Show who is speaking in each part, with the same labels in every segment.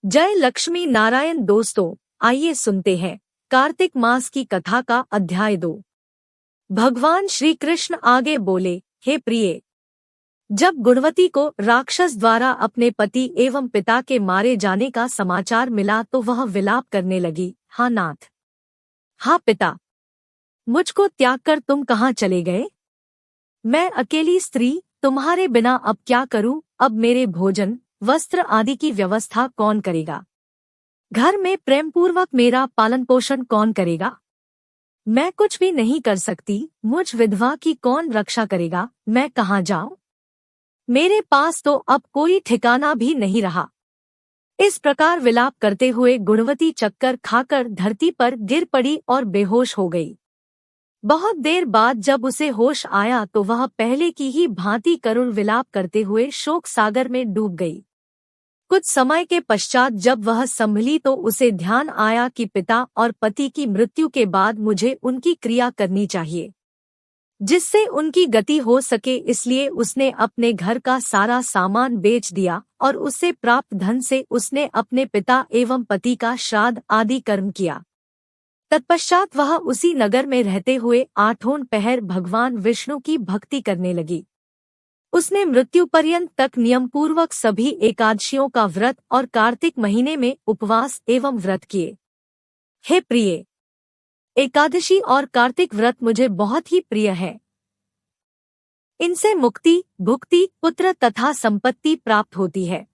Speaker 1: जय लक्ष्मी नारायण। दोस्तों, आइए सुनते हैं कार्तिक मास की कथा का अध्याय 2। भगवान श्री कृष्ण आगे बोले, हे प्रिय, जब गुणवती को राक्षस द्वारा अपने पति एवं पिता के मारे जाने का समाचार मिला तो वह विलाप करने लगी। हाँ नाथ, हाँ पिता, मुझको त्याग कर तुम कहाँ चले गए? मैं अकेली स्त्री तुम्हारे बिना अब क्या करूं? अब मेरे भोजन वस्त्र आदि की व्यवस्था कौन करेगा? घर में प्रेमपूर्वक मेरा पालन पोषण कौन करेगा? मैं कुछ भी नहीं कर सकती। मुझ विधवा की कौन रक्षा करेगा? मैं कहाँ जाऊं? मेरे पास तो अब कोई ठिकाना भी नहीं रहा। इस प्रकार विलाप करते हुए गुणवती चक्कर खाकर धरती पर गिर पड़ी और बेहोश हो गई। बहुत देर बाद जब उसे होश आया तो वह पहले की ही भांति करुण विलाप करते हुए शोक सागर में डूब गई। कुछ समय के पश्चात जब वह संभली तो उसे ध्यान आया कि पिता और पति की मृत्यु के बाद मुझे उनकी क्रिया करनी चाहिए, जिससे उनकी गति हो सके। इसलिए उसने अपने घर का सारा सामान बेच दिया और उससे प्राप्त धन से उसने अपने पिता एवं पति का श्राद्ध आदि कर्म किया। तत्पश्चात वह उसी नगर में रहते हुए 8 पहर भगवान विष्णु की भक्ति करने लगी। उसने मृत्यु पर्यंत तक नियम पूर्वक सभी एकादशियों का व्रत और कार्तिक महीने में उपवास एवं व्रत किए। हे प्रिय, एकादशी और कार्तिक व्रत मुझे बहुत ही प्रिय है। इनसे मुक्ति, भुक्ति, पुत्र तथा संपत्ति प्राप्त होती है।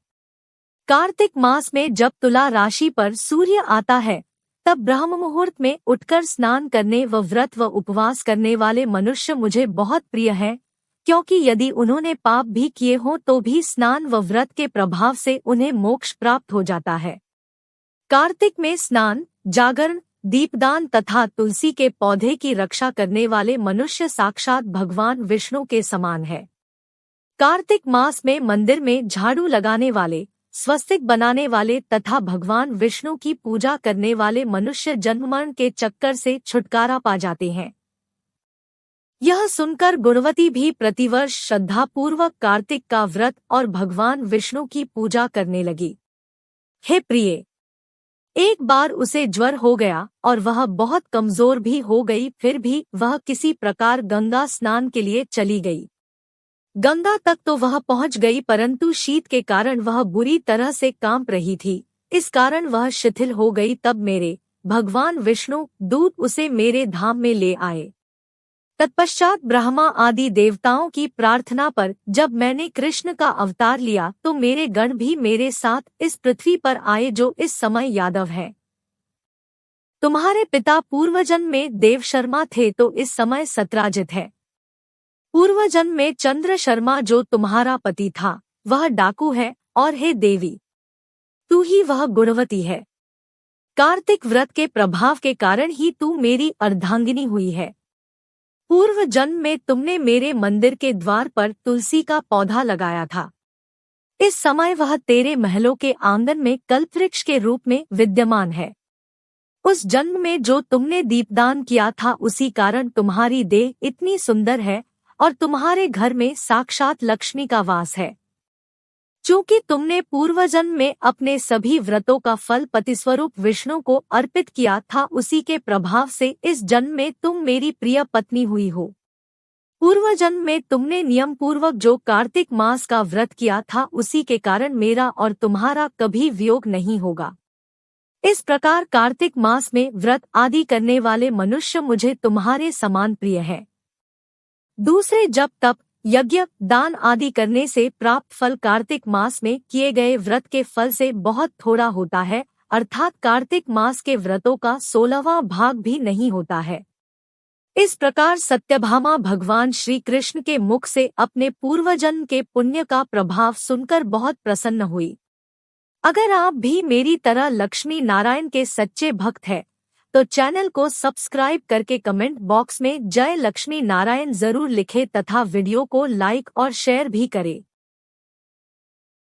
Speaker 1: कार्तिक मास में जब तुला राशि पर सूर्य आता है तब ब्रह्म मुहूर्त में उठकर स्नान करने व व्रत व उपवास करने वाले मनुष्य मुझे बहुत प्रिय हैं, क्योंकि यदि उन्होंने पाप भी किए हों तो भी स्नान व व्रत के प्रभाव से उन्हें मोक्ष प्राप्त हो जाता है। कार्तिक में स्नान, जागरण, दीपदान तथा तुलसी के पौधे की रक्षा करने वाले मनुष्य साक्षात भगवान विष्णु के समान है। कार्तिक मास में मंदिर में झाड़ू लगाने वाले, स्वस्तिक बनाने वाले तथा भगवान विष्णु की पूजा करने वाले मनुष्य जन्म मरण के चक्कर से छुटकारा पा जाते हैं। यह सुनकर गुणवती भी प्रतिवर्ष श्रद्धापूर्वक कार्तिक का व्रत और भगवान विष्णु की पूजा करने लगी। हे प्रिय, एक बार उसे ज्वर हो गया और वह बहुत कमजोर भी हो गई। फिर भी वह किसी प्रकार गंगा स्नान के लिए चली गई। गंगा तक तो वह पहुंच गई, परंतु शीत के कारण वह बुरी तरह से कांप रही थी। इस कारण वह शिथिल हो गई। तब मेरे भगवान विष्णु दूत उसे मेरे धाम में ले आए। तत्पश्चात ब्रह्मा आदि देवताओं की प्रार्थना पर जब मैंने कृष्ण का अवतार लिया तो मेरे गण भी मेरे साथ इस पृथ्वी पर आए, जो इस समय यादव हैं। तुम्हारे पिता पूर्वजन्म में देव शर्मा थे तो इस समय सत्राजित है। पूर्वजन्म में चंद्र शर्मा जो तुम्हारा पति था वह डाकू है। और हे देवी, तू ही वह गुणवती है। कार्तिक व्रत के प्रभाव के कारण ही तू मेरी अर्धांगिनी हुई है। पूर्व जन्म में तुमने मेरे मंदिर के द्वार पर तुलसी का पौधा लगाया था। इस समय वह तेरे महलों के आंगन में कल्पवृक्ष के रूप में विद्यमान है। उस जन्म में जो तुमने दीपदान किया था उसी कारण तुम्हारी देह इतनी सुंदर है और तुम्हारे घर में साक्षात लक्ष्मी का वास है। चूंकि तुमने पूर्वजन्म में अपने सभी व्रतों का फल पतिस्वरूप विष्णु को अर्पित किया था, उसी के प्रभाव से इस जन्म में तुम मेरी प्रिय पत्नी हुई हो। पूर्वजन्म में तुमने नियम पूर्वक जो कार्तिक मास का व्रत किया था उसी के कारण मेरा और तुम्हारा कभी वियोग नहीं होगा। इस प्रकार कार्तिक मास में व्रत आदि करने वाले मनुष्य मुझे तुम्हारे समान प्रिय है। दूसरे जप तप, यज्ञ, दान आदि करने से प्राप्त फल कार्तिक मास में किए गए व्रत के फल से बहुत थोड़ा होता है, अर्थात कार्तिक मास के व्रतों का 16वां भाग भी नहीं होता है। इस प्रकार सत्यभामा भगवान श्री कृष्ण के मुख से अपने पूर्वजन्म के पुण्य का प्रभाव सुनकर बहुत प्रसन्न हुई। अगर आप भी मेरी तरह लक्ष्मी नारायण के सच्चे भक्त हैं तो चैनल को सब्सक्राइब करके कमेंट बॉक्स में जय लक्ष्मी नारायण जरूर लिखें तथा वीडियो को लाइक और शेयर भी करें।